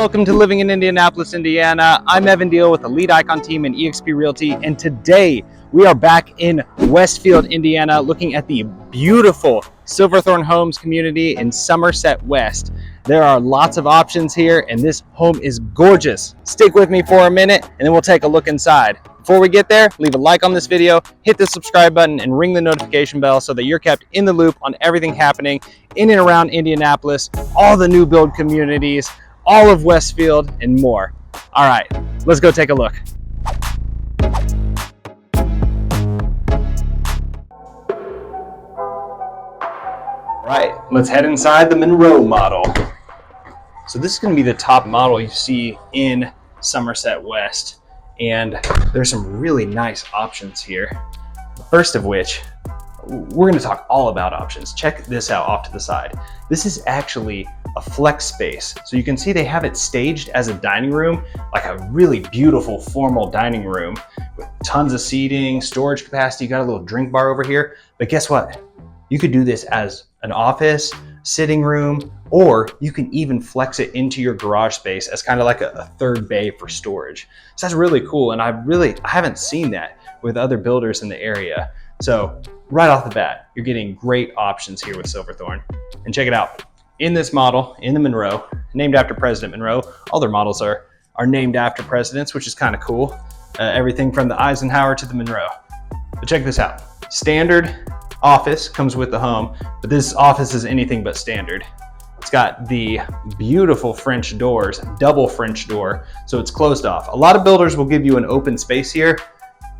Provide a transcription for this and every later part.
Welcome to Living in Indianapolis, Indiana. I'm Evan Deal with the Lead Icon team in eXp Realty, and today we are back in Westfield, Indiana, looking at the beautiful Silverthorne Homes community in Somerset West. There are lots of options here, and this home is gorgeous. Stick with me for a minute, and then we'll take a look inside. Before we get there, leave a like on this video, hit the subscribe button, and ring the notification bell so that you're kept in the loop on everything happening in and around Indianapolis, all the new build communities, all of Westfield, and more. All right, let's go take a look. All right, let's head inside the Monroe model. So this is going to be the top model you see in Somerset West. And there's some really nice options here. The first of which, we're going to talk all about options. Check this out off to the side. This is actually a flex space. So you can see they have it staged as a dining room, like a really beautiful formal dining room with tons of seating, storage capacity. You got a little drink bar over here. But guess what? You could do this as an office, sitting room, or you can even flex it into your garage space as kind of like a third bay for storage. So that's really cool, and I haven't seen that with other builders in the area. So right off the bat, you're getting great options here with Silverthorne. And check it out. In this model, in the Monroe, named after President Monroe, all their models are named after presidents, which is kind of cool. Everything from the Eisenhower to the Monroe. But check this out. Standard office comes with the home, but this office is anything but standard. It's got the beautiful French doors, double French door, so it's closed off. A lot of builders will give you an open space here.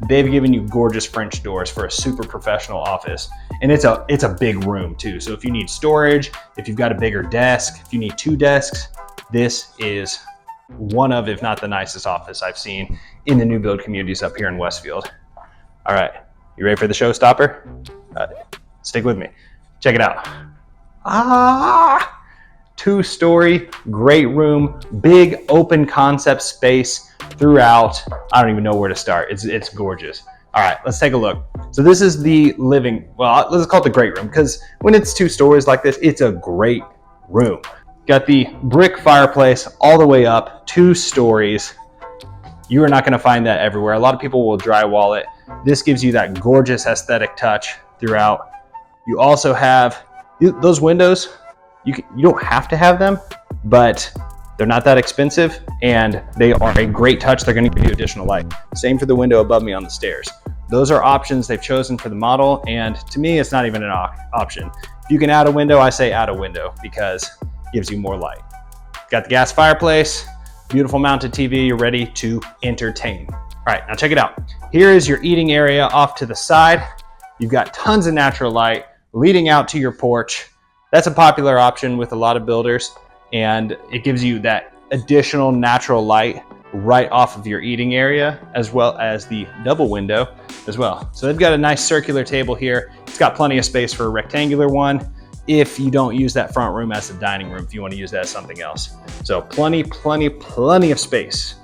They've given you gorgeous French doors for a super professional office. And it's a big room too. So if you need storage, if you've got a bigger desk, if you need two desks, this is one of, if not the nicest office I've seen in the new build communities up here in Westfield. All right, you ready for the showstopper? Stick with me. Check it out. Two-story, great room, big open concept space throughout. I don't even know where to start. It's gorgeous. All right, let's take a look. So this is the living, well, let's call it the great room, because when it's two stories like this, it's a great room. Got the brick fireplace all the way up, 2 stories. You are not going to find that everywhere. A lot of people will drywall it. This gives you that gorgeous aesthetic touch throughout. You also have those windows. You don't have to have them, but they're not that expensive and they are a great touch. They're going to give you additional light. Same for the window above me on the stairs. Those are options they've chosen for the model, and to me, it's not even an option. If you can add a window, I say add a window because it gives you more light. Got the gas fireplace, beautiful mounted TV. You're ready to entertain. All right, now check it out. Here is your eating area off to the side. You've got tons of natural light leading out to your porch. That's a popular option with a lot of builders, and it gives you that additional natural light right off of your eating area, as well as the double window as well. So they've got a nice circular table here. It's got plenty of space for a rectangular one if you don't use that front room as a dining room, if you want to use that as something else. So plenty of space.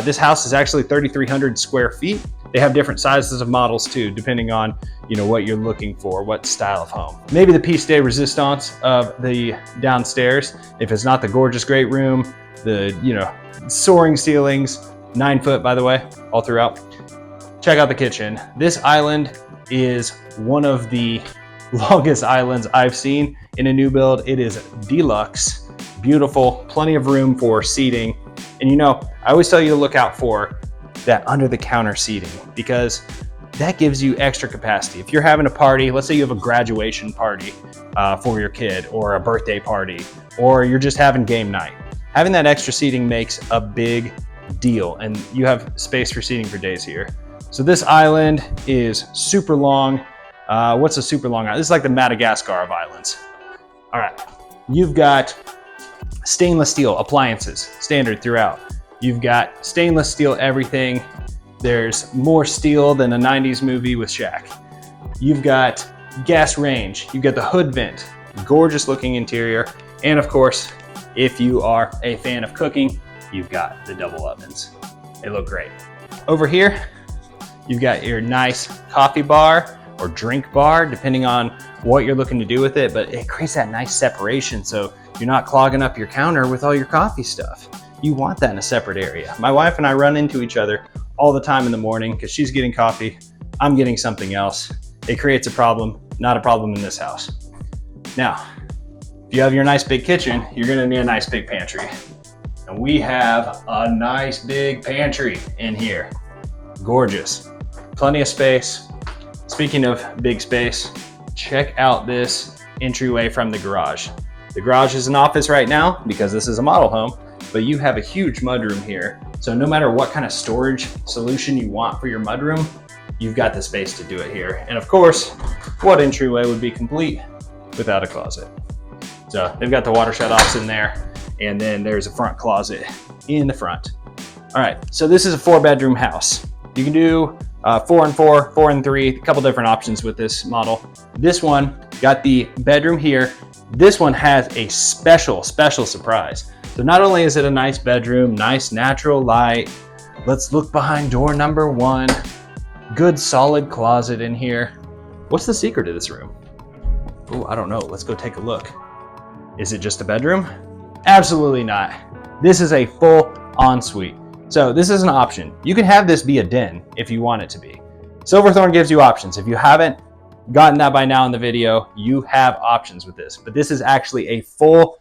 This house is actually 3,300 square feet. They have different sizes of models too, depending on what you're looking for, what style of home. Maybe the piece de resistance of the downstairs, if it's not the gorgeous great room, the soaring ceilings, 9 foot by the way, all throughout. Check out the kitchen. This island is one of the longest islands I've seen in a new build. It is deluxe, beautiful, plenty of room for seating. And I always tell you to look out for that under the counter seating, because that gives you extra capacity. If you're having a party, let's say you have a graduation party for your kid, or a birthday party, or you're just having game night, having that extra seating makes a big deal, and you have space for seating for days here. So this island is super long. What's a super long island? This is like the Madagascar of islands. All right, you've got stainless steel appliances, standard throughout. You've got stainless steel everything. There's more steel than a 90s movie with Shaq. You've got gas range. You've got the hood vent, gorgeous looking interior. And of course, if you are a fan of cooking, you've got the double ovens. They look great. Over here, you've got your nice coffee bar or drink bar, depending on what you're looking to do with it, but it creates that nice separation so you're not clogging up your counter with all your coffee stuff. You want that in a separate area. My wife and I run into each other all the time in the morning because she's getting coffee, I'm getting something else. It creates a problem, not a problem in this house. Now, if you have your nice big kitchen, you're gonna need a nice big pantry. And we have a nice big pantry in here. Gorgeous, plenty of space. Speaking of big space, check out this entryway from the garage. The garage is an office right now because this is a model home, but you have a huge mudroom here. So no matter what kind of storage solution you want for your mudroom, you've got the space to do it here. And of course, what entryway would be complete without a closet? So they've got the water shutoffs in there, and then there's a front closet in the front. All right, so this is a 4-bedroom house. You can do 4 and 4, 4 and 3, a couple different options with this model. This one got the bedroom here. This one has a special surprise. So not only is it a nice bedroom, nice natural light, let's look behind door number 1. Good solid closet in here. What's the secret to this room? Oh, I don't know. Let's go take a look. Is it just a bedroom? Absolutely not. This is a full ensuite. So this is an option. You can have this be a den if you want it to be. Silverthorne gives you options. If you haven't gotten that by now in the video, you have options with this. But this is actually a full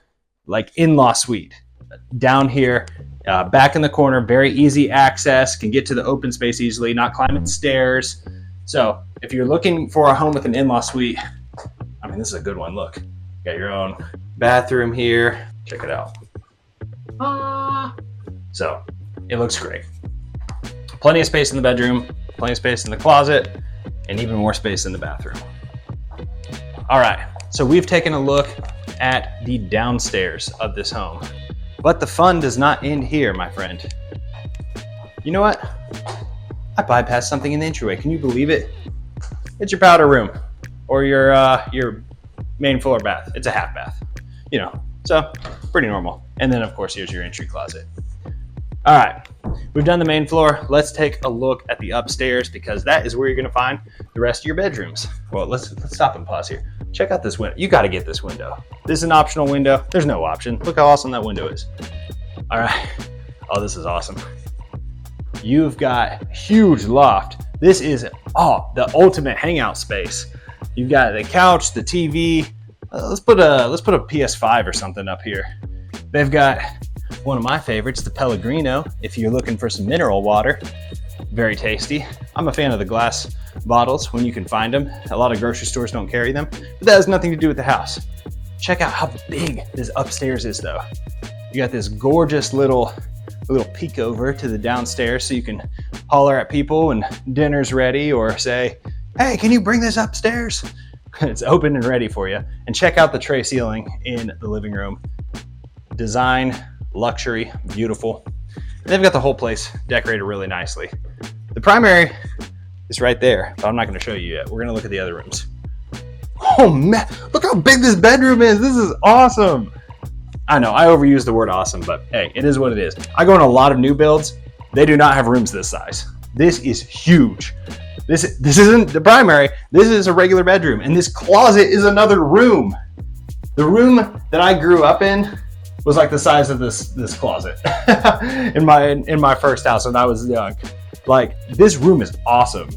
in-law suite. Down here, back in the corner, very easy access, can get to the open space easily, not climbing stairs. So if you're looking for a home with an in-law suite, I mean, this is a good one. Look, you got your own bathroom here. Check it out. So it looks great. Plenty of space in the bedroom, plenty of space in the closet, and even more space in the bathroom. All right, so we've taken a look at the downstairs of this home. But the fun does not end here, my friend. You know what? I bypassed something in the entryway. Can you believe it? It's your powder room or your main floor bath. It's a half bath, so pretty normal. And then of course, here's your entry closet. All right, we've done the main floor. Let's take a look at the upstairs because that is where you're gonna find the rest of your bedrooms. Well, let's stop and pause here. Check out this window. You gotta get this window. This is an optional window. There's no option. Look how awesome that window is. All right. Oh, this is awesome. You've got huge loft. This is the ultimate hangout space. You've got the couch, the TV. Let's put a PS5 or something up here. They've got one of my favorites, the Pellegrino, if you're looking for some mineral water. Very tasty. I'm a fan of the glass bottles when you can find them. A lot of grocery stores don't carry them, but that has nothing to do with the house. Check out how big this upstairs is though. You got this gorgeous little peek over to the downstairs so you can holler at people when dinner's ready or say, hey, can you bring this upstairs? It's open and ready for you. And check out the tray ceiling in the living room. Design, luxury, beautiful. They've got the whole place decorated really nicely. The primary is right there, but I'm not gonna show you yet. We're gonna look at the other rooms. Oh man, look how big this bedroom is. This is awesome. I know, I overuse the word awesome, but hey, it is what it is. I go in a lot of new builds. They do not have rooms this size. This is huge. This isn't the primary. This is a regular bedroom, and this closet is another room. The room that I grew up in was like the size of this closet in my first house when I was young. Like, this room is awesome.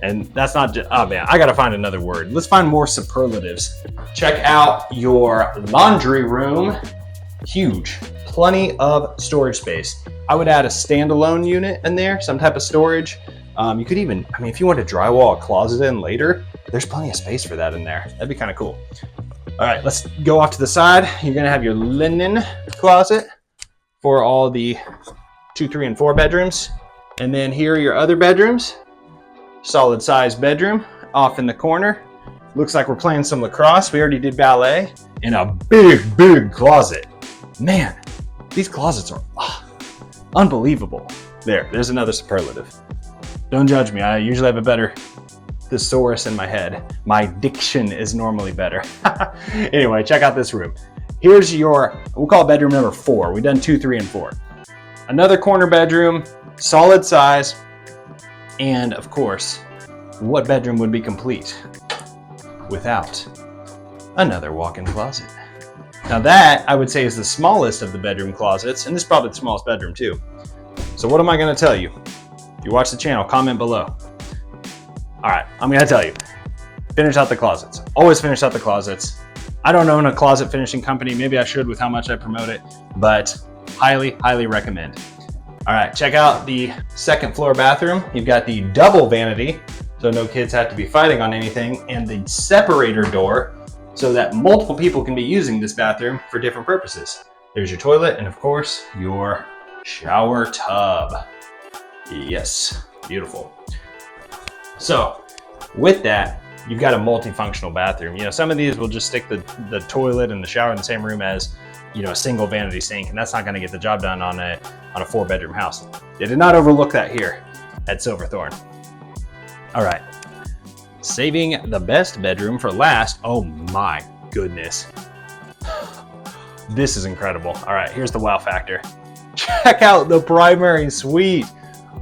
And that's not just, oh man, I gotta find another word. Let's find more superlatives. Check out your laundry room. Huge, plenty of storage space. I would add a standalone unit in there, some type of storage. You could even, if you want to drywall a closet in later, there's plenty of space for that in there. That'd be kind of cool. All right, let's go off to the side. You're gonna have your linen closet for all the 2, 3, and 4 bedrooms. And then here are your other bedrooms. Solid size bedroom off in the corner. Looks like we're playing some lacrosse. We already did ballet. And a big closet. Man, these closets are unbelievable. There's another superlative. Don't judge me. I usually have a better thesaurus in my head. My diction is normally better. Anyway, check out this room. Here's we'll call it bedroom number 4. We've done 2, 3, and 4. Another corner bedroom, solid size. And of course, what bedroom would be complete without another walk-in closet? Now that, I would say, is the smallest of the bedroom closets, and this is probably the smallest bedroom too. So what am I gonna tell you? If you watch the channel, comment below. All right, I'm gonna tell you, finish out the closets. Always finish out the closets. I don't own a closet finishing company. Maybe I should with how much I promote it, but highly, highly recommend. All right, check out the second floor bathroom. You've got the double vanity, so no kids have to be fighting on anything, and the separator door, so that multiple people can be using this bathroom for different purposes. There's your toilet, and of course, your shower tub. Yes, beautiful. So with that, you've got a multifunctional bathroom. You know, some of these will just stick the toilet and the shower in the same room as, you know, a single vanity sink, and that's not gonna get the job done on a 4-bedroom house. They did not overlook that here at Silverthorne. All right. Saving the best bedroom for last. Oh my goodness. This is incredible. All right, here's the wow factor. Check out the primary suite.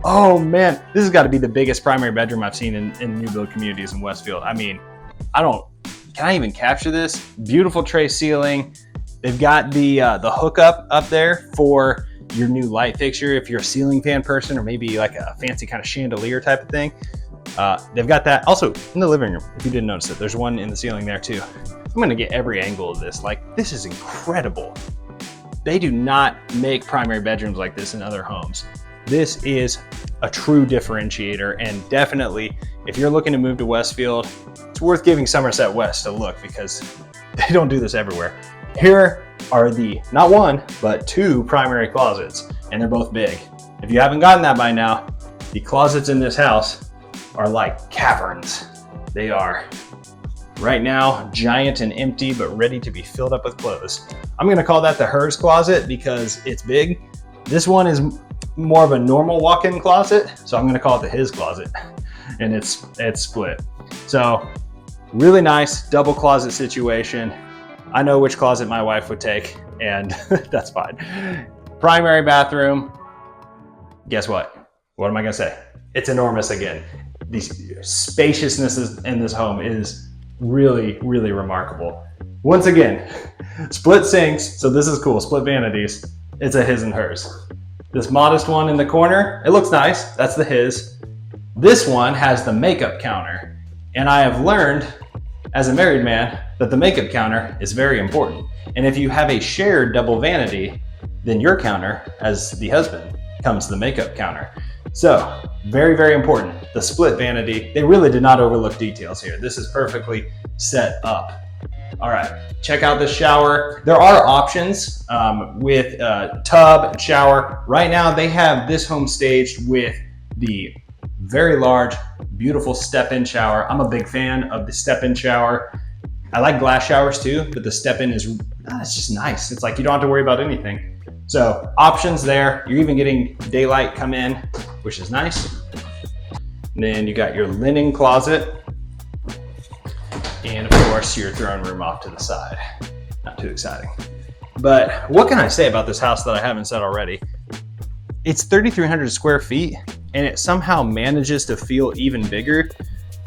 Oh man, this has got to be the biggest primary bedroom I've seen in new build communities in Westfield. I mean, can I even capture this? Beautiful tray ceiling. They've got the hookup up there for your new light fixture if you're a ceiling fan person, or maybe like a fancy kind of chandelier type of thing. They've got that also in the living room. If you didn't notice it, there's one in the ceiling there too. I'm gonna get every angle of this. Like, this is incredible. They do not make primary bedrooms like this in other homes. This is a true differentiator, and definitely, if you're looking to move to Westfield, it's worth giving Somerset West a look because they don't do this everywhere. Here are the, not one, but 2 primary closets, and they're both big. If you haven't gotten that by now, the closets in this house are like caverns. They are right now giant and empty, but ready to be filled up with clothes. I'm gonna call that the hers closet because it's big. This one is more of a normal walk-in closet, so I'm gonna call it the his closet, and it's split. So really nice double closet situation. I know which closet my wife would take, and that's fine. Primary bathroom, guess what? What am I gonna say? It's enormous again. The spaciousness in this home is really, really remarkable. Once again, split sinks, so this is cool, split vanities. It's a his and hers. This modest one in the corner, it looks nice, that's the his. This one has the makeup counter, and I have learned as a married man that the makeup counter is very important. And if you have a shared double vanity, then your counter, as the husband, comes to the makeup counter. So, very, very important. The split vanity, they really did not overlook details here. This is perfectly set up. All right, check out the shower. There are options with tub and shower. Right now, they have this home staged with the very large, beautiful step-in shower. I'm a big fan of the step-in shower. I like glass showers too, but the step-in is it's just nice. It's like you don't have to worry about anything. So options there. You're even getting daylight come in, which is nice. And then you got your linen closet. And of course, your throne room off to the side. Not too exciting. But what can I say about this house that I haven't said already? It's 3,300 square feet, and it somehow manages to feel even bigger.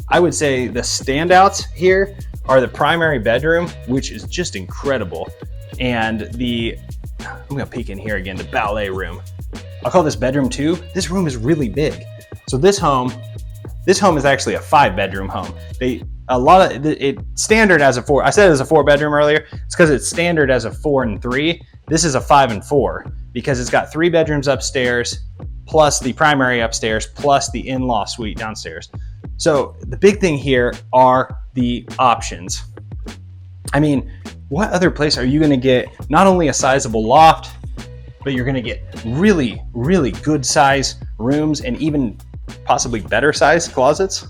I would say the standouts here are the primary bedroom, which is just incredible. And I'm gonna peek in here again, the ballet room. I'll call this bedroom 2. This room is really big. So this home is actually a 5-bedroom home. It's standard as a 4. I said it was a 4-bedroom earlier. It's because it's standard as a 4 and 3. This is a 5 and 4 because it's got 3 bedrooms upstairs, plus the primary upstairs, plus the in-law suite downstairs. So the big thing here are the options. I mean, what other place are you gonna get not only a sizable loft, but you're gonna get really, really good size rooms and even possibly better size closets?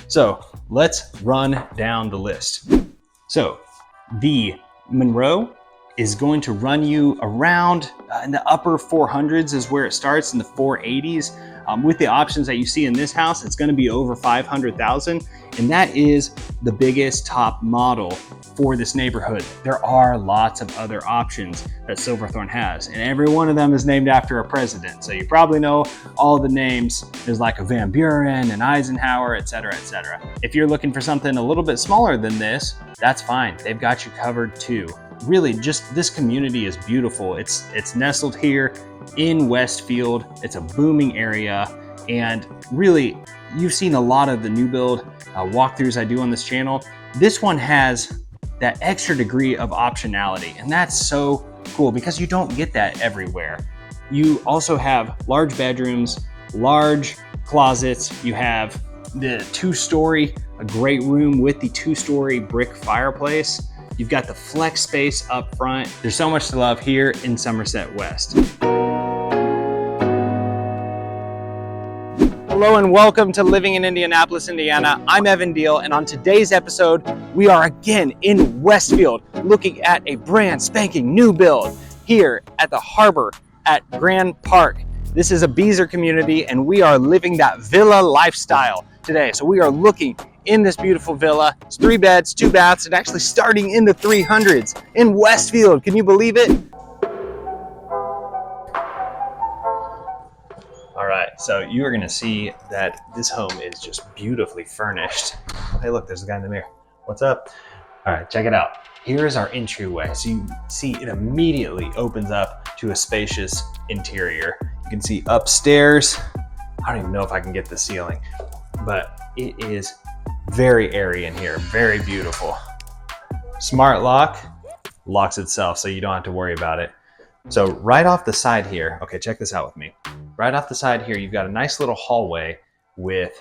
So let's run down the list. So the Monroe is going to run you around in the upper 400s is where it starts, in the 480s. With the options that you see in this house, it's going to be over 500,000, and that is the biggest top model for this neighborhood. There are lots of other options that Silverthorne has, and every one of them is named after a president. So you probably know all the names. There's like a Van Buren and Eisenhower, et cetera, et cetera. If you're looking for something a little bit smaller than this, that's fine. They've got you covered too. really just this community is beautiful. It's nestled here in Westfield. It's a booming area, and really you've seen a lot of the new build walkthroughs I do on this channel. This one has that extra degree of optionality, and that's so cool because you don't get that everywhere. You also have large bedrooms, large closets. You have the 2-story, a great room with the 2-story brick fireplace. You've got the flex space up front. There's so much to love here in Somerset West. Hello and welcome to Living in Indianapolis, Indiana. I'm Evan Deal, and on today's episode, we are again in Westfield looking at a brand spanking new build here at the harbor at Grand Park. This is a Beazer community, and we are living that villa lifestyle today. So we are looking in this beautiful villa. It's 3 beds, 2 baths, and actually starting in the 300s in Westfield. Can you believe it? All right, so you are gonna see that this home is just beautifully furnished. Hey, look, there's a guy in the mirror. What's up? All right, check it out. Here is our entryway. So you see it immediately opens up to a spacious interior. You can see upstairs. I don't even know if I can get the ceiling, but it is very airy in here, very beautiful. Smart lock, locks itself so you don't have to worry about it. So right off the side here, okay, check this out with me. Right off the side here, you've got a nice little hallway with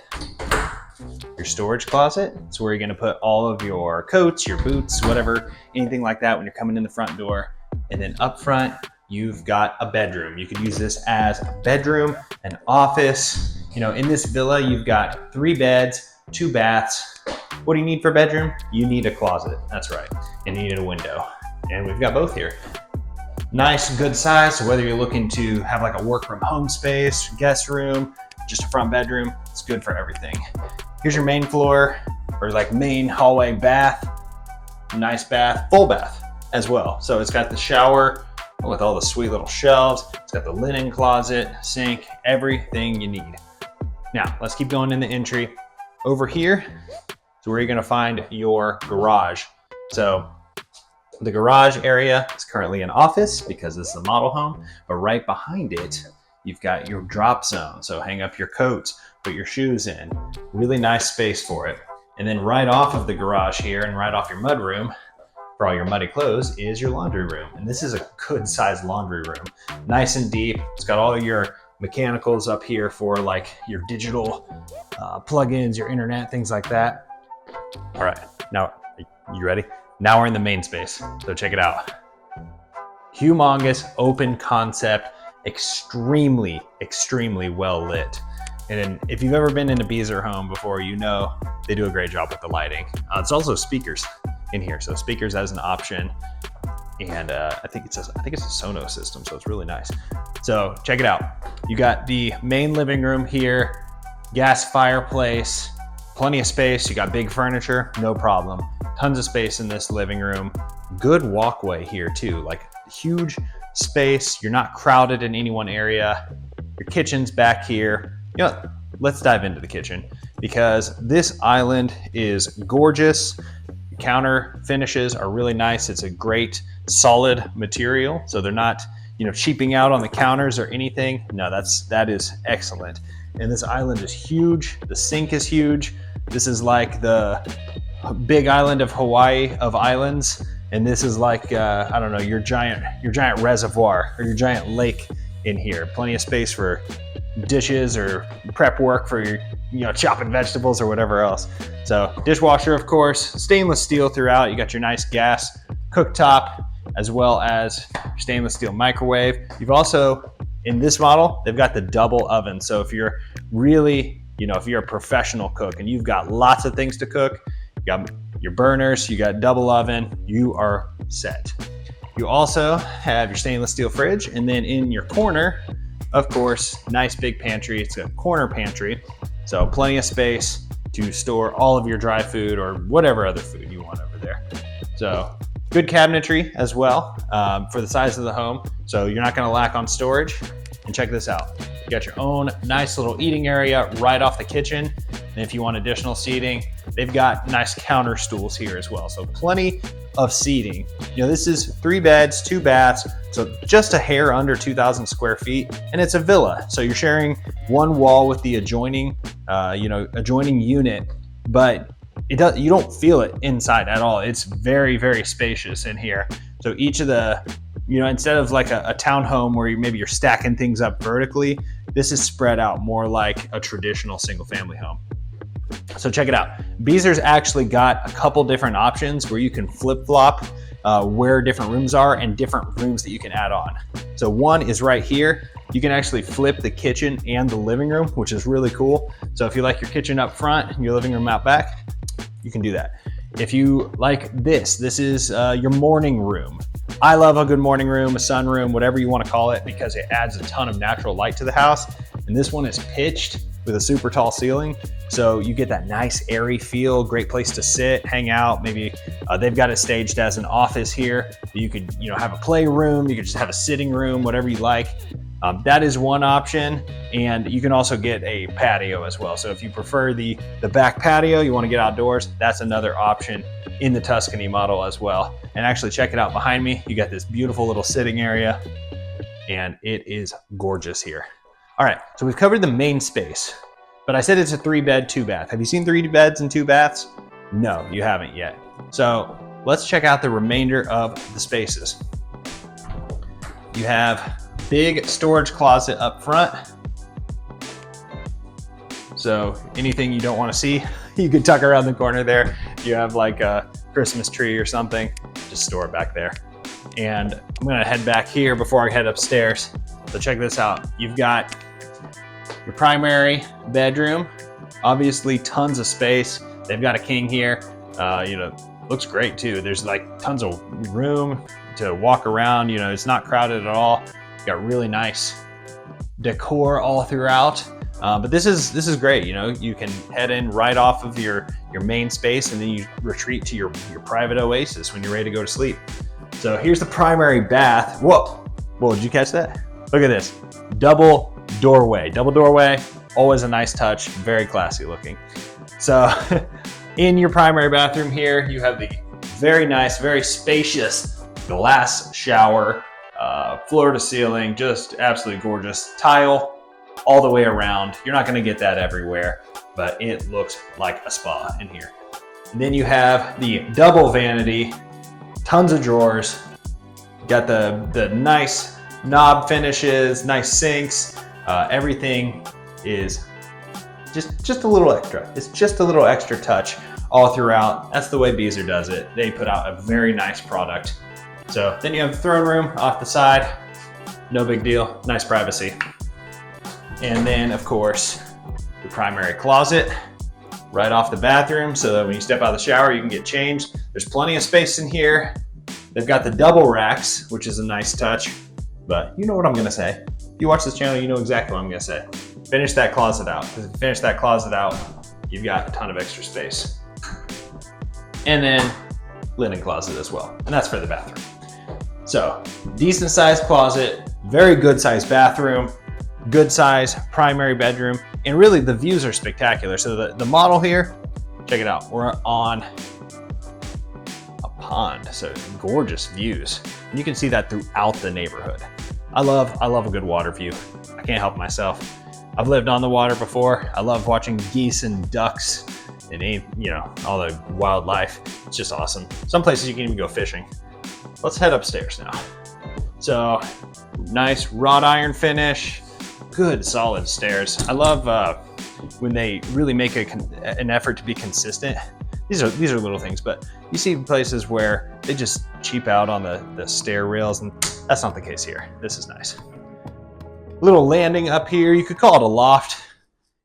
your storage closet. It's where you're gonna put all of your coats, your boots, whatever, anything like that when you're coming in the front door. And then up front, you've got a bedroom. You could use this as a bedroom, an office. You know, in this villa, you've got 3 beds, 2 baths. What do you need for a bedroom? You need a closet, that's right. And you need a window. And we've got both here. Nice, good size. So whether you're looking to have like a work from home space, guest room, just a front bedroom, it's good for everything. Here's your main floor, or like main hallway bath. Nice bath, full bath as well. So it's got the shower with all the sweet little shelves. It's got the linen closet, sink, everything you need. Now, let's keep going in the entry. Over here is where you're gonna find your garage. So the garage area is currently an office because this is a model home, but right behind it, you've got your drop zone. So hang up your coats, put your shoes in. Really nice space for it. And then right off of the garage here and right off your mud room for all your muddy clothes is your laundry room. And this is a good sized laundry room. Nice and deep. It's got all your mechanicals up here for like your digital plugins, your internet, things like that. All right, now, you ready? Now we're in the main space, so check it out. Humongous, open concept, extremely, extremely well lit. And if you've ever been in a Beazer home before, you know they do a great job with the lighting. It's also speakers in here, so speakers as an option. And I think it's a Sonos system, so it's really nice. So check it out. You got the main living room here, gas fireplace, plenty of space. You got big furniture, no problem. Tons of space in this living room. Good walkway here too, like huge space. You're not crowded in any one area. Your kitchen's back here. You know, let's dive into the kitchen because this island is gorgeous. Counter finishes are really nice. It's a great solid material, so they're not, you know, cheaping out on the counters or anything. No, that is excellent. And this island is huge. The sink is huge. This is like the big island of Hawaii of islands, and this is like I don't know, your giant reservoir or your giant lake in here. Plenty of space for dishes or prep work for your, you know, chopping vegetables or whatever else. So dishwasher, of course, stainless steel throughout. You got your nice gas cooktop as well as stainless steel microwave. You've also, in this model, they've got the double oven. So if you're really, you know, if you're a professional cook and you've got lots of things to cook, you got your burners, you got double oven, you are set. You also have your stainless steel fridge, and then in your corner, of course, nice big pantry. It's a corner pantry, so plenty of space to store all of your dry food or whatever other food you want over there. So good cabinetry as well for the size of the home, so you're not gonna lack on storage. And check this out. You got your own nice little eating area right off the kitchen. And if you want additional seating, they've got nice counter stools here as well. So plenty of seating. You know, this is 3 beds, 2 baths, so just a hair under 2,000 square feet, and it's a villa. So you're sharing one wall with the adjoining, adjoining unit, but you don't feel it inside at all. It's very, very spacious in here. So each of the, instead of like a townhome where maybe you're stacking things up vertically, this is spread out more like a traditional single family home. So check it out. Beazer's actually got a couple different options where you can flip-flop where different rooms are and different rooms that you can add on. So one is right here. You can actually flip the kitchen and the living room, which is really cool. So if you like your kitchen up front and your living room out back, you can do that. If you like this is your morning room. I love a good morning room, a sunroom, whatever you want to call it, because it adds a ton of natural light to the house. And this one is pitched with a super tall ceiling. So you get that nice airy feel, great place to sit, hang out. Maybe they've got it staged as an office here. You could, have a playroom, you could just have a sitting room, whatever you like. That is one option. And you can also get a patio as well. So if you prefer the back patio, you want to get outdoors, that's another option in the Tuscany model as well. And actually check it out behind me. You got this beautiful little sitting area and it is gorgeous here. All right, so we've covered the main space, but I said it's a 3-bed, 2-bath. Have you seen 3 beds and 2 baths? No, you haven't yet. So let's check out the remainder of the spaces. You have big storage closet up front. So anything you don't want to see, you could tuck around the corner there. You have like a Christmas tree or something, just store it back there. And I'm gonna head back here before I head upstairs. So check this out. You've got your primary bedroom, obviously tons of space. They've got a king here. Looks great too. There's like tons of room to walk around. It's not crowded at all. You got really nice decor all throughout. But this is great. You can head in right off of your main space, and then you retreat to your private oasis when you're ready to go to sleep. So here's the primary bath. Whoa, did you catch that? Look at this, double doorway, always a nice touch, very classy looking. So in your primary bathroom here, you have the very nice, very spacious glass shower, floor to ceiling, just absolutely gorgeous. Tile all the way around. You're not gonna get that everywhere, but it looks like a spa in here. And then you have the double vanity, tons of drawers, got the nice knob finishes, nice sinks. Everything is just a little extra. It's just a little extra touch all throughout. That's the way Beazer does it. They put out a very nice product. So then you have the throne room off the side. No big deal, nice privacy. And then of course, the primary closet right off the bathroom, so that when you step out of the shower, you can get changed. There's plenty of space in here. They've got the double racks, which is a nice touch, but you know what I'm gonna say. If you watch this channel, you know exactly what I'm gonna say. Finish that closet out, because if you finish that closet out, you've got a ton of extra space. And then linen closet as well, and that's for the bathroom. So decent sized closet, very good sized bathroom, good size primary bedroom, and really the views are spectacular. So the model here, check it out. We're on a pond, so gorgeous views. And you can see that throughout the neighborhood. I love a good water view. I can't help myself. I've lived on the water before. I love watching geese and ducks and all the wildlife. It's just awesome. Some places you can even go fishing. Let's head upstairs now. So nice wrought iron finish, good solid stairs. I love when they really make an effort to be consistent. These are little things, but you see places where they just cheap out on the stair rails, and that's not the case here. This is nice. Little landing up here. You could call it a loft.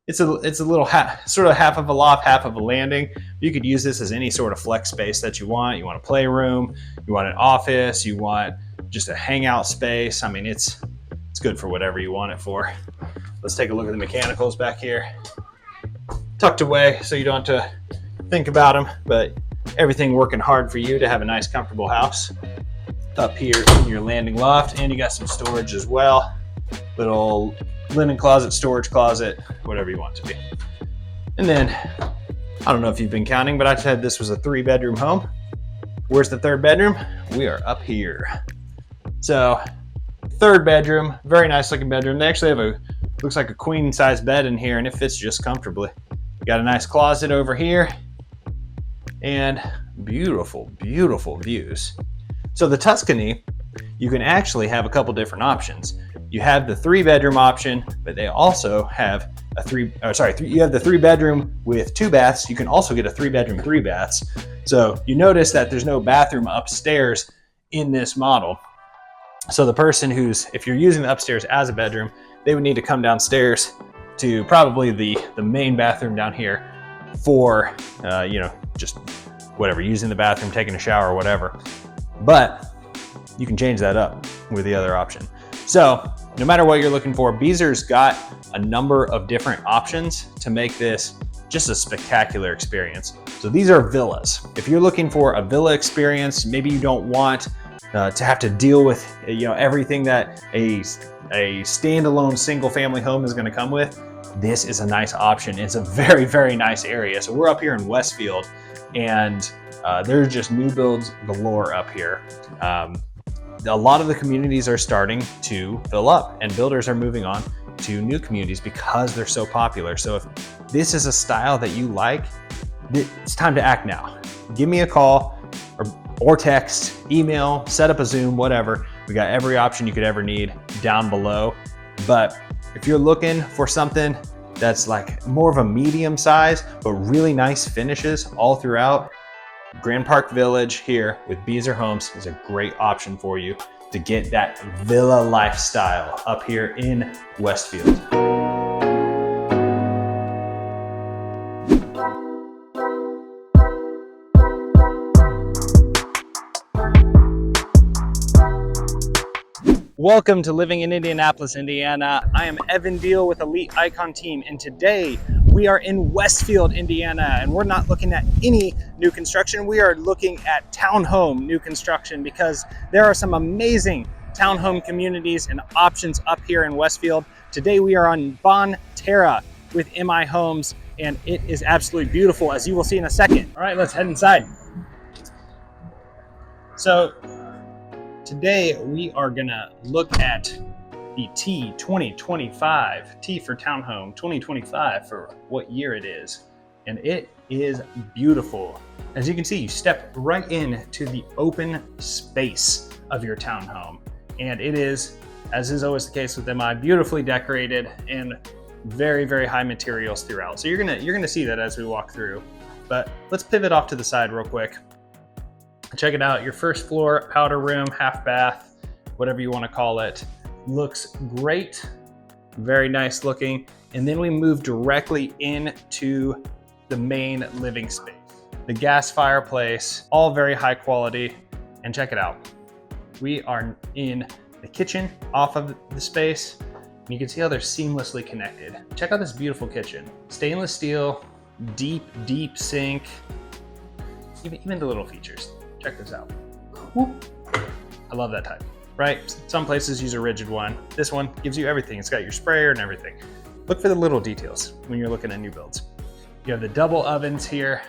It's a little sort of half of a loft, half of a landing. You could use this as any sort of flex space that you want. You want a playroom, you want an office, you want just a hangout space. I mean, it's good for whatever you want it for. Let's take a look at the mechanicals back here. Tucked away so you don't have to think about them, but everything working hard for you to have a nice, comfortable house. Up here in your landing loft, and you got some storage as well. Little linen closet, storage closet, whatever you want it to be. And then, I don't know if you've been counting, but I said this was a 3-bedroom home. Where's the third bedroom? We are up here. So, third bedroom, very nice looking bedroom. They actually have looks like a queen size bed in here, and it fits just comfortably. Got a nice closet over here, and beautiful, beautiful views. So the Tuscany, you can actually have a couple different options. You have the 3-bedroom option, but they also have you have the 3-bedroom with 2 baths. You can also get a 3-bedroom, 3 baths. So you notice that there's no bathroom upstairs in this model. So the person if you're using the upstairs as a bedroom, they would need to come downstairs to probably the main bathroom down here for, just whatever, using the bathroom, taking a shower or whatever. But you can change that up with the other option. So no matter what you're looking for, Beazer's got a number of different options to make this just a spectacular experience. So these are villas. If you're looking for a villa experience, maybe you don't want to have to deal with everything that a standalone single family home is going to come with, this is a nice option. It's a very, very nice area. So we're up here in Westfield, and there's just new builds galore up here. A lot of the communities are starting to fill up, and builders are moving on to new communities because they're so popular. So if this is a style that you like, it's time to act now. Give me a call or text, email, set up a Zoom, whatever. We got every option you could ever need down below. But if you're looking for something that's like more of a medium size, but really nice finishes all throughout, Grand Park Village here with Beazer Homes is a great option for you to get that villa lifestyle up here in Westfield. Welcome to Living in Indianapolis, Indiana. I am Evan Deal with Elite Icon Team, and today we are in Westfield, Indiana, and we're not looking at any new construction. We are looking at townhome new construction because there are some amazing townhome communities and options up here in Westfield. Today we are on Bonterra with MI Homes, and it is absolutely beautiful, as you will see in a second. All right, let's head inside. So today we are gonna look at the T 2025, T for townhome, 2025 for what year it is. And it is beautiful. As you can see, you step right into the open space of your townhome. And it is, as is always the case with MI, beautifully decorated and very, very high materials throughout. So you're gonna see that as we walk through. But let's pivot off to the side real quick. Check it out, your first floor, powder room, half bath, whatever you wanna call it. Looks great, very nice looking. And then we move directly into the main living space. The gas fireplace, all very high quality. And check it out. We are in the kitchen off of the space. And you can see how they're seamlessly connected. Check out this beautiful kitchen. Stainless steel, deep, deep sink. Even the little features. Check this out. Whoop. I love that type, right? Some places use a rigid one. This one gives you everything. It's got your sprayer and everything. Look for the little details when you're looking at new builds. You have the double ovens here.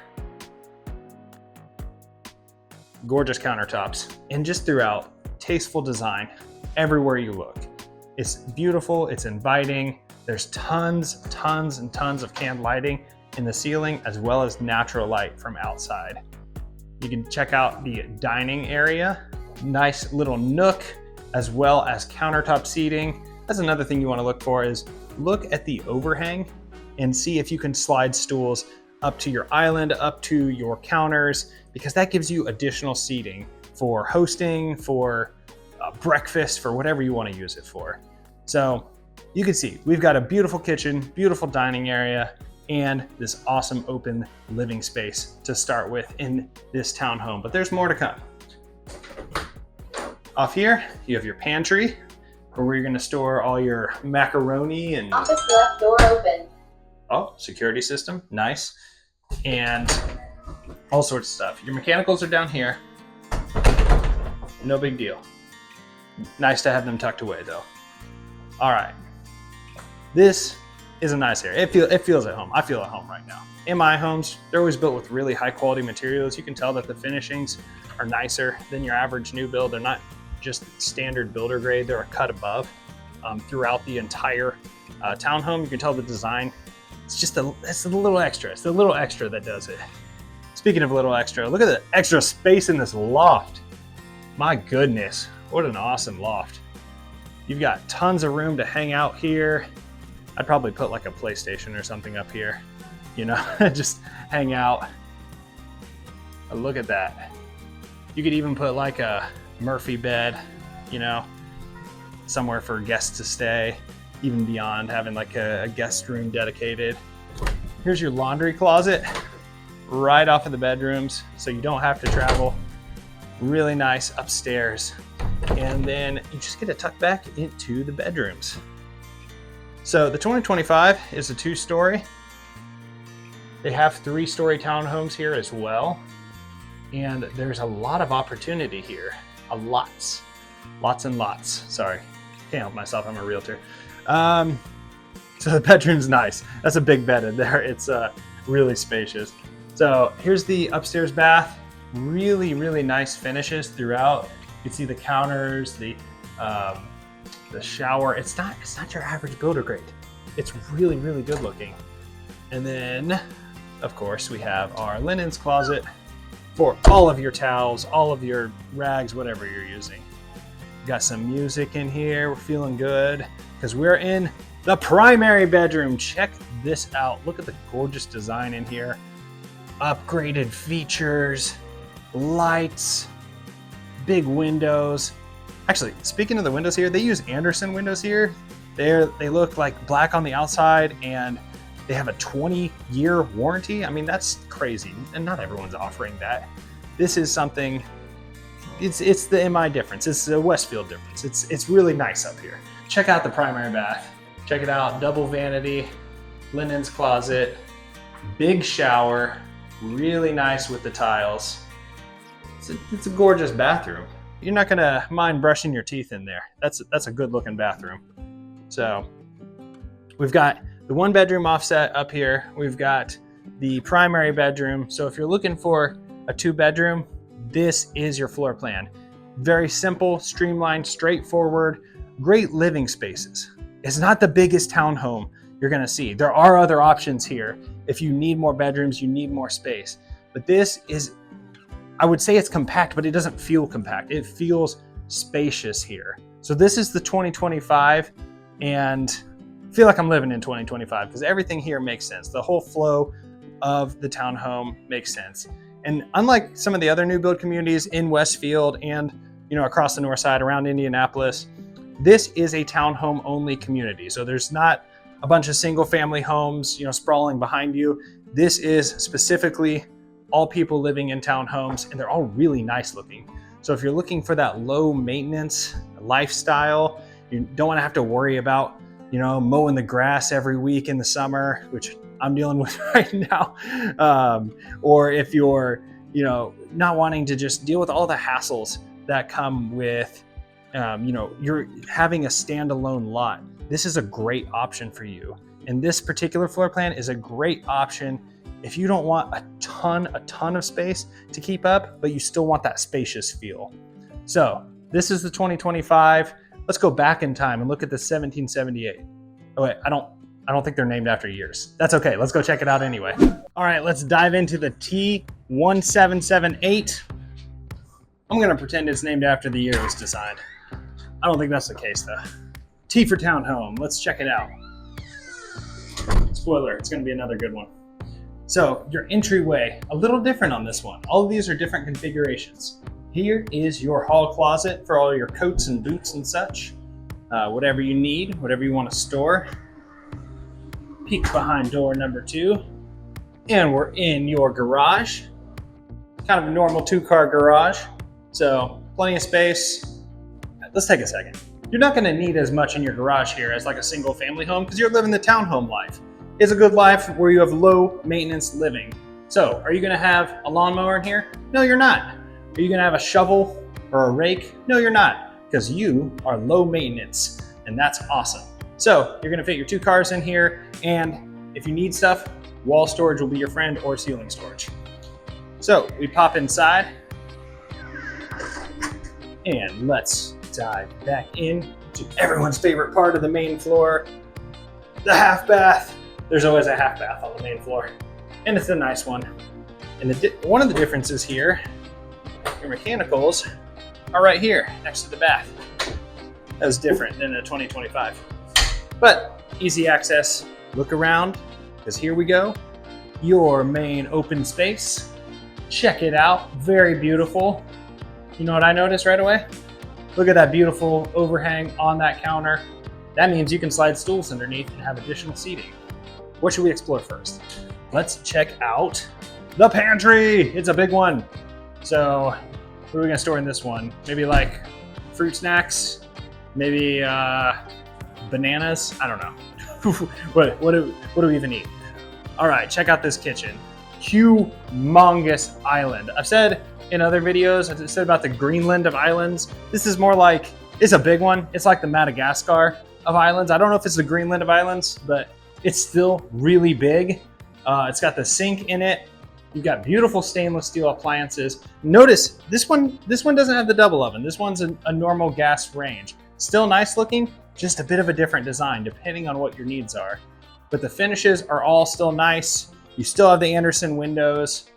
Gorgeous countertops. And just throughout, tasteful design everywhere you look. It's beautiful, it's inviting. There's tons and tons of canned lighting in the ceiling, as well as natural light from outside. You can check out the dining area, nice little nook, as well as countertop seating. That's another thing you want to look for, is look at the overhang and see if you can slide stools up to your island, up to your counters, because that gives you additional seating for hosting, for breakfast, for whatever you want to use it for. So you can see we've got a beautiful kitchen, beautiful dining area, and this awesome open living space to start with in this townhome. But there's more to come. Off here, you have your pantry, where you're gonna store all your macaroni and... Office left, door open. Oh, security system, nice. And all sorts of stuff. Your mechanicals are down here. No big deal. Nice to have them tucked away though. All right, this isn't nice here. It feels at home. I feel at home right now. In my homes, they're always built with really high quality materials. You can tell that the finishings are nicer than your average new build. They're not just standard builder grade, they're a cut above throughout the entire townhome. You can tell the design, it's a little extra. It's the little extra that does it. Speaking of a little extra, look at the extra space in this loft. My goodness, what an awesome loft. You've got tons of room to hang out here. I'd probably put like a PlayStation or something up here, you know, just hang out. Look at that. You could even put like a Murphy bed, you know, somewhere for guests to stay, even beyond having like a guest room dedicated. Here's your laundry closet right off of the bedrooms, so you don't have to travel. Really nice upstairs. And then you just get to tuck back into the bedrooms. So the 2025 is a 2-story. They have 3-story townhomes here as well. And there's a lot of opportunity here. Lots and lots. Sorry, can't help myself, I'm a realtor. So the bedroom's nice. That's a big bed in there. It's really spacious. So here's the upstairs bath. Really nice finishes throughout. You can see the counters, the shower. It's not your average builder grade. It's really good looking. And then, of course, we have our linens closet for all of your towels, all of your rags, whatever you're using. Got some music in here. We're feeling good because we're in the primary bedroom. Check this out. Look at the gorgeous design in here. Upgraded features, lights, big windows. Actually, speaking of the windows here, they use Anderson windows here. They look like black on the outside and they have a 20-year warranty. I mean, that's crazy, and not everyone's offering that. This is something, it's the MI difference. It's the Westfield difference. It's really nice up here. Check out the primary bath. Check it out, double vanity, linens closet, big shower, really nice with the tiles. It's a gorgeous bathroom. You're not gonna mind brushing your teeth in there. That's a good looking bathroom. So we've got the 1-bedroom offset up here. We've got the primary bedroom. So if you're looking for a 2-bedroom, this is your floor plan. Very simple, streamlined, straightforward, great living spaces. It's not the biggest townhome you're gonna see. There are other options here. If you need more bedrooms, you need more space. But this is, I would say it's compact, but it doesn't feel compact. It feels spacious here. So this is the 2025, and I feel like I'm living in 2025 because everything here makes sense. The whole flow of the townhome makes sense. And unlike some of the other new build communities in Westfield and, you know, across the north side around Indianapolis, this is a townhome only community. So there's not a bunch of single family homes, you know, sprawling behind you. This is specifically all people living in townhomes, and they're all really nice looking. So if you're looking for that low maintenance lifestyle, you don't want to have to worry about, you know, mowing the grass every week in the summer, which I'm dealing with right now. Or if you're, you know, not wanting to just deal with all the hassles that come with, you know, you're having a standalone lot. This is a great option for you. And this particular floor plan is a great option if you don't want a ton of space to keep up, but you still want that spacious feel. So this is the 2025. Let's go back in time and look at the 1778. Oh wait, I don't think they're named after years. That's okay, let's go check it out anyway. All right, let's dive into the T1778. I'm gonna pretend it's named after the year it was designed. I don't think that's the case though. T for townhome, let's check it out. Spoiler, it's gonna be another good one. So your entryway, a little different on this one. All of these are different configurations. Here is your hall closet for all your coats and boots and such. Whatever you need, whatever you want to store. Peek behind door number 2. And we're in your garage. Kind of a normal 2-car garage. So plenty of space. Let's take a second. You're not gonna need as much in your garage here as like a single family home because you're living the townhome life. It's a good life where you have low maintenance living. So are you gonna have a lawnmower in here? No, you're not. Are you gonna have a shovel or a rake? No, you're not, because you are low maintenance, and that's awesome. So you're gonna fit your 2 cars in here, and if you need stuff, wall storage will be your friend, or ceiling storage. So we pop inside, and let's dive back in to everyone's favorite part of the main floor, the half bath. There's always a half bath on the main floor, and it's a nice one. And one of the differences here, your mechanicals are right here next to the bath. That was different than a 2025. But easy access. Look around, because here we go. Your main open space. Check it out, very beautiful. You know what I noticed right away? Look at that beautiful overhang on that counter. That means you can slide stools underneath and have additional seating. What should we explore first? Let's check out the pantry. It's a big one. So what are we gonna store in this one? Maybe like fruit snacks, maybe bananas, I don't know. what do we even eat? All right, check out this kitchen. Humongous island. I've said in other videos, I've said about the Greenland of islands. This is more like, it's a big one. It's like the Madagascar of islands. I don't know if it's the Greenland of islands, but it's still really big. It's got the sink in it. You've got beautiful stainless steel appliances. Notice this one doesn't have the double oven. This one's a normal gas range. Still nice looking, just a bit of a different design depending on what your needs are. But the finishes are all still nice. You still have the Anderson windows.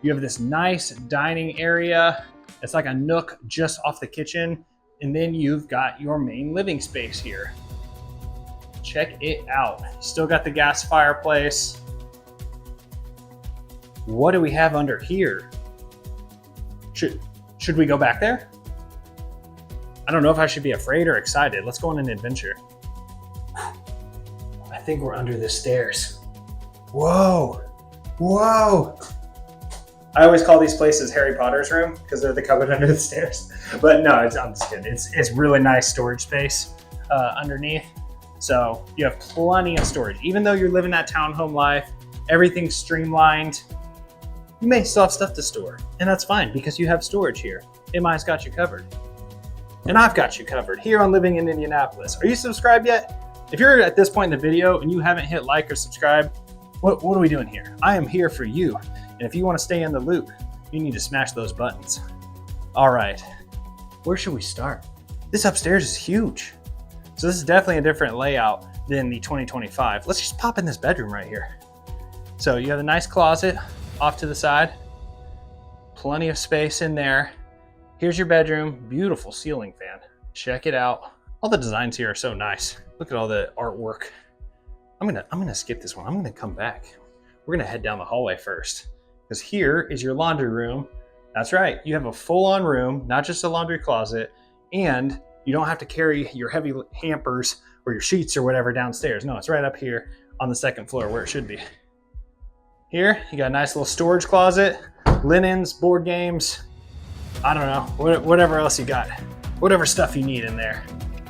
You have this nice dining area. It's like a nook just off the kitchen. And then you've got your main living space here. Check it out. Still got the gas fireplace. What do we have under here? Should we go back there? I don't know if I should be afraid or excited. Let's go on an adventure. I think we're under the stairs. Whoa, whoa. I always call these places Harry Potter's room because they're the cupboard under the stairs. But no, I'm just kidding. It's really nice storage space underneath. So you have plenty of storage. Even though you're living that townhome life, everything's streamlined, you may still have stuff to store. And that's fine because you have storage here. MI's got you covered. And I've got you covered here on Living in Indianapolis. Are you subscribed yet? If you're at this point in the video and you haven't hit like or subscribe, what are we doing here? I am here for you. And if you want to stay in the loop, you need to smash those buttons. All right, where should we start? This upstairs is huge. So this is definitely a different layout than the 2025. Let's just pop in this bedroom right here. So you have a nice closet off to the side, plenty of space in there. Here's your bedroom, beautiful ceiling fan. Check it out. All the designs here are so nice. Look at all the artwork. I'm gonna skip this one. I'm gonna come back. We're gonna head down the hallway first because here is your laundry room. That's right, you have a full-on room, not just a laundry closet, and you don't have to carry your heavy hampers or your sheets or whatever downstairs. No, it's right up here on the second floor where it should be. Here, you got a nice little storage closet, linens, board games, I don't know, whatever else you got, whatever stuff you need in there.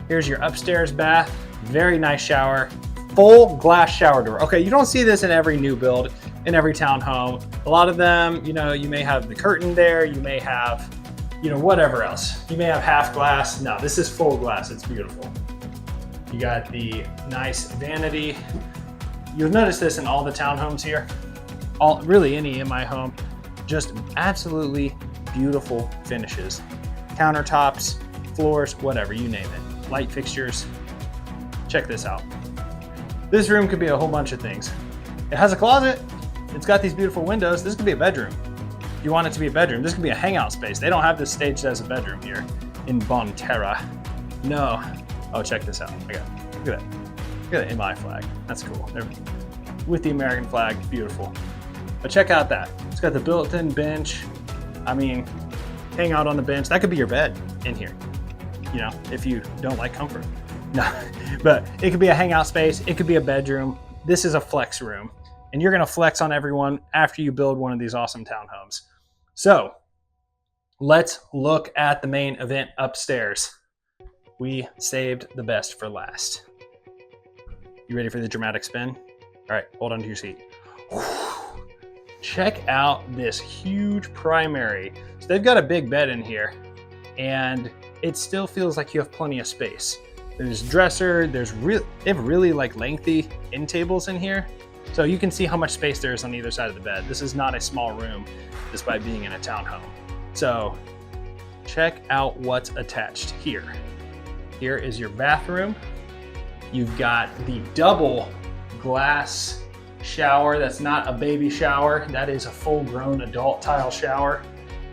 Here's your upstairs bath, very nice shower, full glass shower door. Okay, you don't see this in every new build, in every townhome. A lot of them, you may have the curtain there, you may have, whatever else. You may have half glass. No, this is full glass, it's beautiful. You got the nice vanity. You'll notice this in all the townhomes here, really any in my home, just absolutely beautiful finishes. Countertops, floors, whatever, you name it. Light fixtures. Check this out. This room could be a whole bunch of things. It has a closet. It's got these beautiful windows. This could be a bedroom. If you want it to be a bedroom, this could be a hangout space. They don't have this staged as a bedroom here in Bonterra. No. Oh, check this out. Look at that. Look at the MI flag. That's cool. They're with the American flag, beautiful. But check out that. It's got the built-in bench. I mean, hang out on the bench. That could be your bed in here, if you don't like comfort. No, but it could be a hangout space. It could be a bedroom. This is a flex room, and you're gonna flex on everyone after you build one of these awesome townhomes. So let's look at the main event upstairs. We saved the best for last. You ready for the dramatic spin? All right, hold on to your seat. Check out this huge primary. So they've got a big bed in here, and it still feels like you have plenty of space. There's dresser, they have really like lengthy end tables in here. So you can see how much space there is on either side of the bed. This is not a small room despite being in a townhome. So check out what's attached here. Here is your bathroom. You've got the double glass shower. That's not a baby shower. That is a full-grown adult tile shower.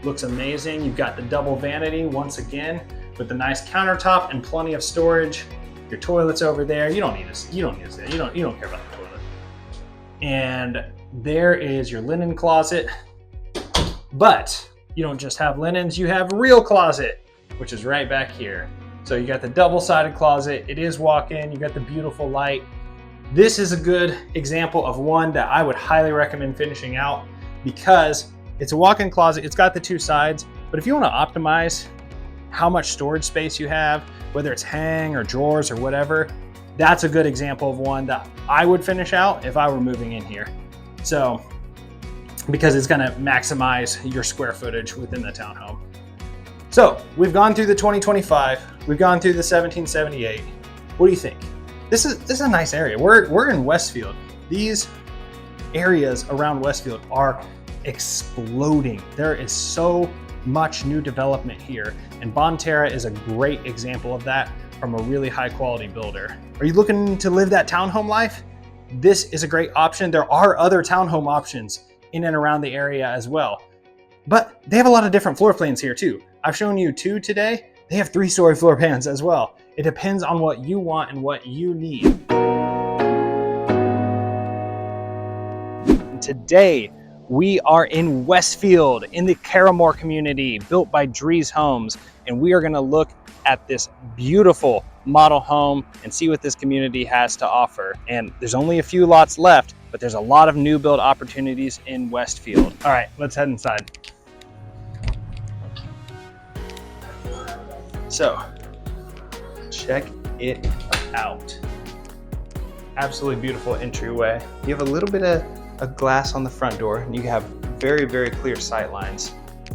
Looks amazing. You've got the double vanity once again with the nice countertop and plenty of storage. Your toilet's over there. You don't need this. You don't care about the toilet. And there is your linen closet. But you don't just have linens, you have a real closet, which is right back here. So you got the double-sided closet. It is walk-in. You got the beautiful light. This is a good example of one that I would highly recommend finishing out because it's a walk-in closet. It's got the two sides, but if you want to optimize how much storage space you have, whether it's hang or drawers or whatever, that's a good example of one that I would finish out if I were moving in here. So, because it's gonna maximize your square footage within the townhome. So, we've gone through the 2025, we've gone through the 1778. What do you think? This is a nice area. We're in Westfield. These areas around Westfield are exploding. There is so much new development here, and Bonterra is a great example of that from a really high quality builder. Are you looking to live that townhome life? This is a great option. There are other townhome options in and around the area as well, but they have a lot of different floor plans here too. I've shown you two today. They have 3-story floor plans as well. It depends on what you want and what you need. Today, we are in Westfield in the Carmel community built by Drees Homes, and we are gonna look at this beautiful model home and see what this community has to offer. And there's only a few lots left, but there's a lot of new build opportunities in Westfield. All right, let's head inside. So, check it out. Absolutely beautiful entryway. You have a little bit of glass on the front door, and you have very, very clear sight lines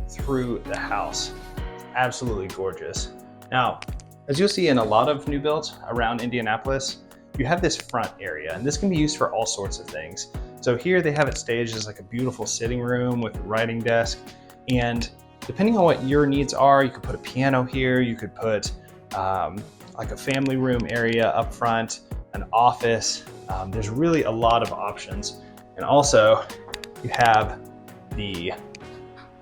through the house. Absolutely gorgeous. Now, as you'll see in a lot of new builds around Indianapolis, you have this front area, and this can be used for all sorts of things. So here they have it staged as like a beautiful sitting room with a writing desk, and depending on what your needs are, you could put a piano here, you could put like a family room area up front, an office. There's really a lot of options. And also you have the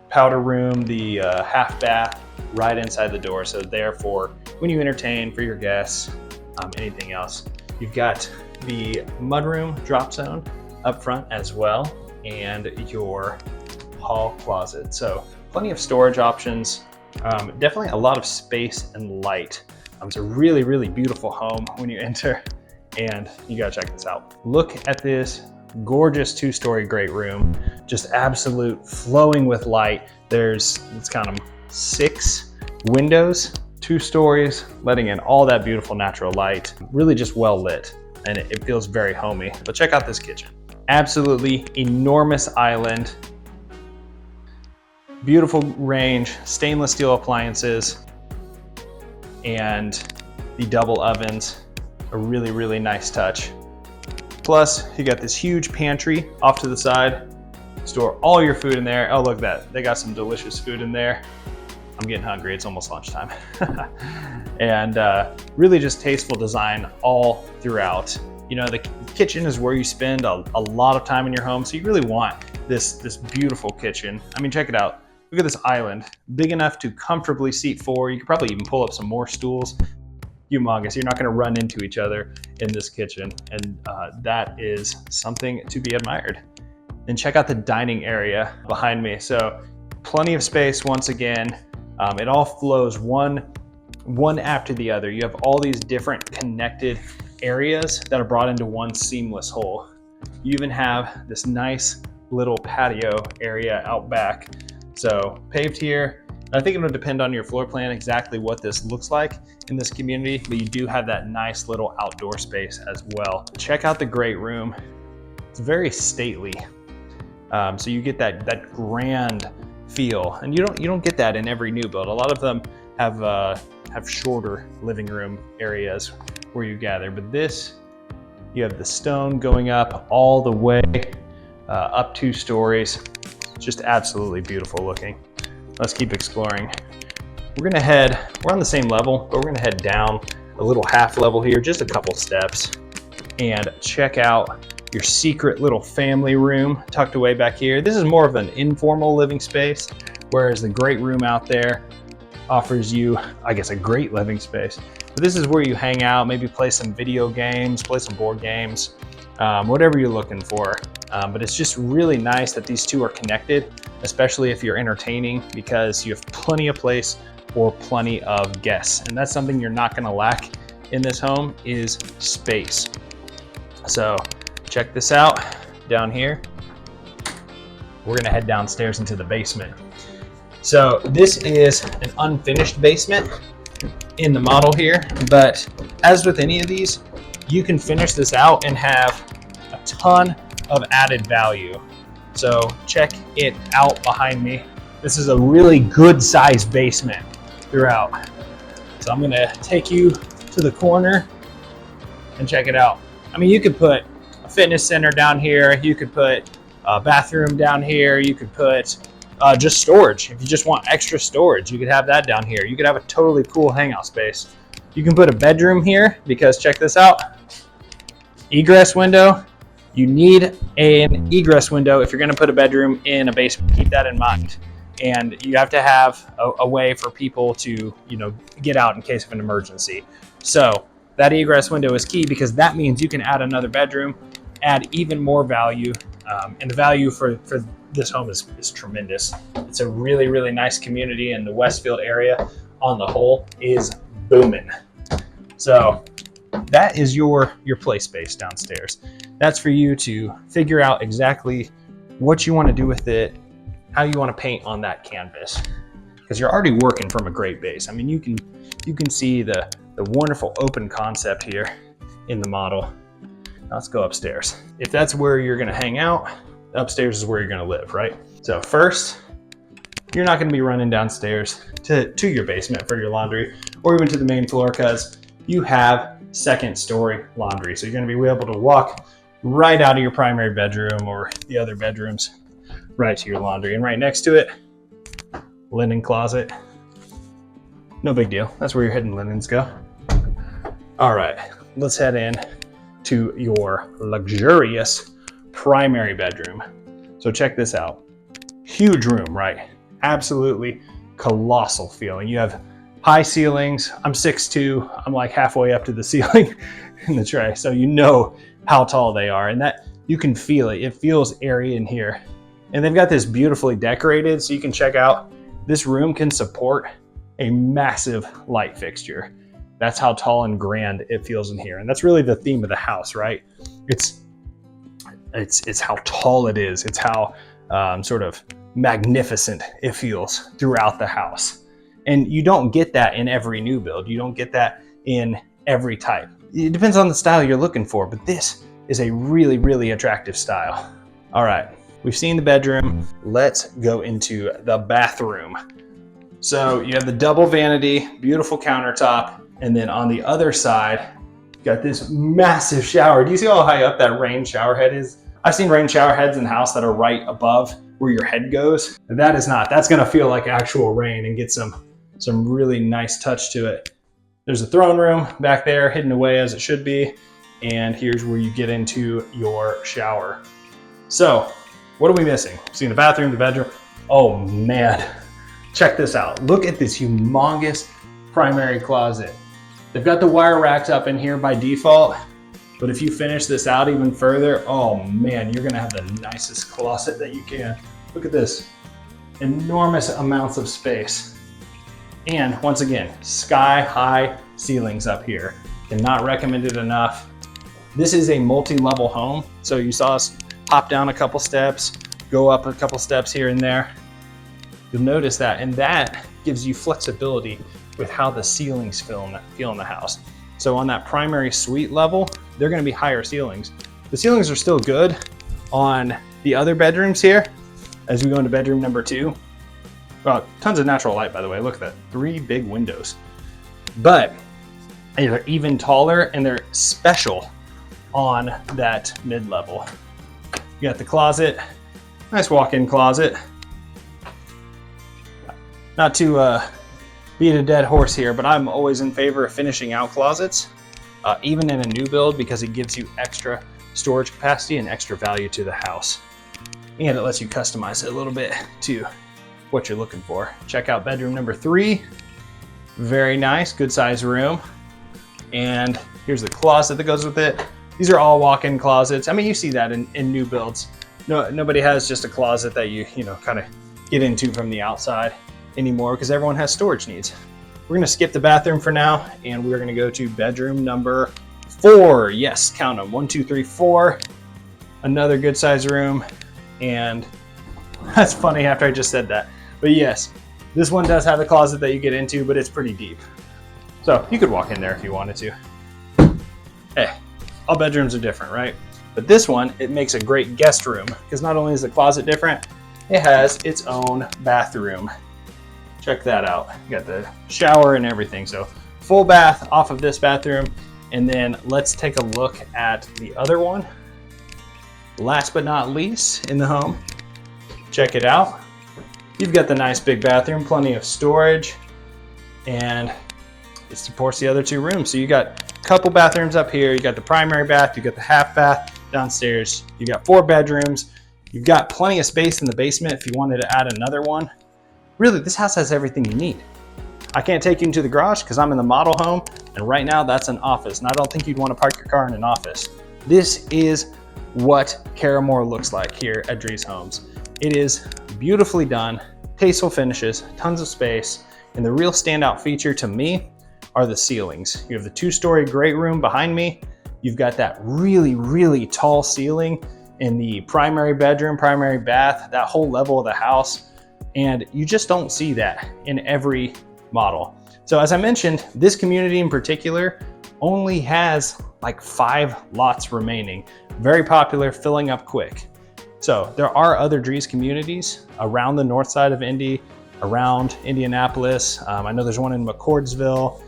powder room, the half bath right inside the door. So therefore, when you entertain for your guests, anything else, you've got the mudroom drop zone up front as well, and your hall closet. So plenty of storage options, definitely a lot of space and light. It's a really, really beautiful home when you enter, and you gotta check this out. Look at this gorgeous 2-story great room, just absolute flowing with light. Let's count them, 6 windows, 2 stories, letting in all that beautiful natural light. Really just well lit, and it feels very homey. But check out this kitchen. Absolutely enormous island, beautiful range, stainless steel appliances, and the double ovens, a really, really nice touch. Plus, you got this huge pantry off to the side. Store all your food in there. Oh, look at that. They got some delicious food in there. I'm getting hungry. It's almost lunchtime. And really just tasteful design all throughout. You know, the kitchen is where you spend a lot of time in your home, so you really want this beautiful kitchen. I mean, check it out. Look at this island, big enough to comfortably seat 4. You could probably even pull up some more stools. Humongous. You're not going to run into each other in this kitchen, and that is something to be admired. And check out the dining area behind me. So plenty of space once again. It all flows one after the other. You have all these different connected areas that are brought into one seamless whole. You even have this nice little patio area out back. So paved here. I think it would depend on your floor plan exactly what this looks like in this community, but you do have that nice little outdoor space as well. Check out the great room. It's very stately. So you get that grand feel, and you don't get that in every new build. A lot of them have shorter living room areas where you gather. But this, you have the stone going up all the way up 2 stories. Just absolutely beautiful looking. Let's keep exploring. We're on the same level, but we're gonna head down a little half level here, just a couple steps, and check out your secret little family room tucked away back here. This is more of an informal living space, whereas the great room out there offers you, I guess, a great living space. But this is where you hang out, maybe play some video games, play some board games, whatever you're looking for. But it's just really nice that these two are connected, especially if you're entertaining, because you have plenty of place for plenty of guests. And that's something you're not gonna lack in this home, is space. So check this out down here. We're gonna head downstairs into the basement. So this is an unfinished basement in the model here, but as with any of these, you can finish this out and have a ton of added value. So check it out behind me. This is a really good sized basement throughout. So I'm gonna take you to the corner and check it out. I mean, you could put a fitness center down here, you could put a bathroom down here, you could put just storage. If you just want extra storage, you could have that down here. You could have a totally cool hangout space. You can put a bedroom here, because check this out. Egress window. You need an egress window if you're gonna put a bedroom in a basement. Keep that in mind. And you have to have a way for people to, get out in case of an emergency. So that egress window is key, because that means you can add another bedroom, add even more value. And the value for this home is tremendous. It's a really, really nice community, and the Westfield area on the whole is booming. So that is your play space downstairs. That's for you to figure out exactly what you want to do with it, how you want to paint on that canvas, because you're already working from a great base. I mean, you can see the wonderful open concept here in the model. Now let's go upstairs. If that's where you're going to hang out, upstairs is where you're going to live, right? So first, you're not going to be running downstairs to your basement for your laundry, or even to the main floor, because you have second story laundry. So you're going to be able to walk right out of your primary bedroom or the other bedrooms right to your laundry. And right next to it, linen closet. No big deal. That's where your hidden linens go. All right, let's head in to your luxurious primary bedroom. So check this out. Huge room, right? Absolutely colossal feeling. You have high ceilings. I'm 6'2". I'm like halfway up to the ceiling in the tray. So you know how tall they are, and that you can feel it. It feels airy in here. And they've got this beautifully decorated, so you can check out, this room can support a massive light fixture. That's how tall and grand it feels in here. And that's really the theme of the house, right? It's how tall it is. It's how sort of magnificent it feels throughout the house. And you don't get that in every new build. You don't get that in every type. It depends on the style you're looking for, but this is a really, really attractive style. All right, we've seen the bedroom. Let's go into the bathroom. So you have the double vanity, beautiful countertop, and then on the other side, you got this massive shower. Do you see how high up that rain shower head is? I've seen rain shower heads in the house that are right above where your head goes. That is not. That's gonna feel like actual rain and get some really nice touch to it. There's a throne room back there hidden away as it should be. And here's where you get into your shower. So what are we missing? Seeing the bathroom, the bedroom. Oh man, check this out. Look at this humongous primary closet. They've got the wire racks up in here by default, but if you finish this out even further, oh man, you're gonna have the nicest closet that you can. Look at this, enormous amounts of space. And once again, sky-high ceilings up here. Cannot recommend it enough. This is a multi-level home. So you saw us hop down a couple steps, go up a couple steps here and there. You'll notice that, and that gives you flexibility with how the ceilings feel in the house. So on that primary suite level, they're gonna be higher ceilings. The ceilings are still good on the other bedrooms here. As we go into bedroom number 2, Well, tons of natural light, by the way. Look at that, 3 big windows. But they're even taller and they're special on that mid-level. You got the closet, nice walk-in closet. Not to beat a dead horse here, but I'm always in favor of finishing out closets, even in a new build, because it gives you extra storage capacity and extra value to the house. And it lets you customize it a little bit to what you're looking for. Check out bedroom number 3. Very nice, good size room. And here's the closet that goes with it. These are all walk-in closets. I mean, you see that in new builds. No, nobody has just a closet that you kind of get into from the outside anymore, because everyone has storage needs. We're gonna skip the bathroom for now, and we're gonna go to bedroom number 4. Yes, count them, 1, 2, 3, 4. Another good size room. And that's funny after I just said that. But yes, this one does have a closet that you get into, but it's pretty deep. So you could walk in there if you wanted to. Hey, all bedrooms are different, right? But this one, it makes a great guest room, because not only is the closet different, it has its own bathroom. Check that out. You got the shower and everything. So full bath off of this bathroom. And then let's take a look at the other one. Last but not least in the home, check it out. You've got the nice big bathroom, plenty of storage, and it supports the other 2 rooms. So you got a couple bathrooms up here. You got the primary bath, you got the half bath downstairs. You got 4 bedrooms. You've got plenty of space in the basement if you wanted to add another one. Really, this house has everything you need. I can't take you into the garage because I'm in the model home, and right now that's an office, and I don't think you'd want to park your car in an office. This is what Carmel looks like here at Drees Homes. It is beautifully done, tasteful finishes, tons of space, and the real standout feature to me are the ceilings. You have the 2-story great room behind me. You've got that really, really tall ceiling in the primary bedroom, primary bath, that whole level of the house. And you just don't see that in every model. So as I mentioned, this community in particular only has like 5 lots remaining. Very popular, filling up quick. So there are other Drees communities around the north side of Indy, around Indianapolis. I know there's one in McCordsville.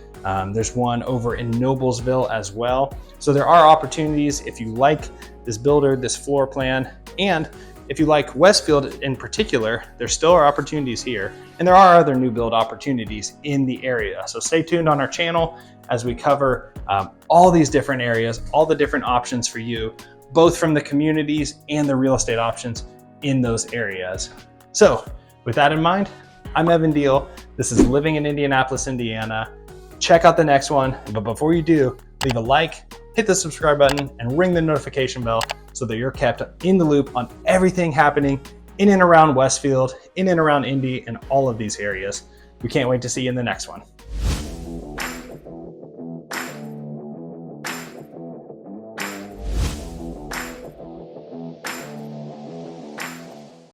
There's one over in Noblesville as well. So there are opportunities if you like this builder, this floor plan, and if you like Westfield in particular, there still are opportunities here, and there are other new build opportunities in the area. So stay tuned on our channel as we cover all these different areas, all the different options for you, both from the communities and the real estate options in those areas. So with that in mind, I'm Evan Deal. This is Living in Indianapolis, Indiana. Check out the next one, but before you do, leave a like, hit the subscribe button, and ring the notification bell so that you're kept in the loop on everything happening in and around Westfield, in and around Indy, and all of these areas. We can't wait to see you in the next one.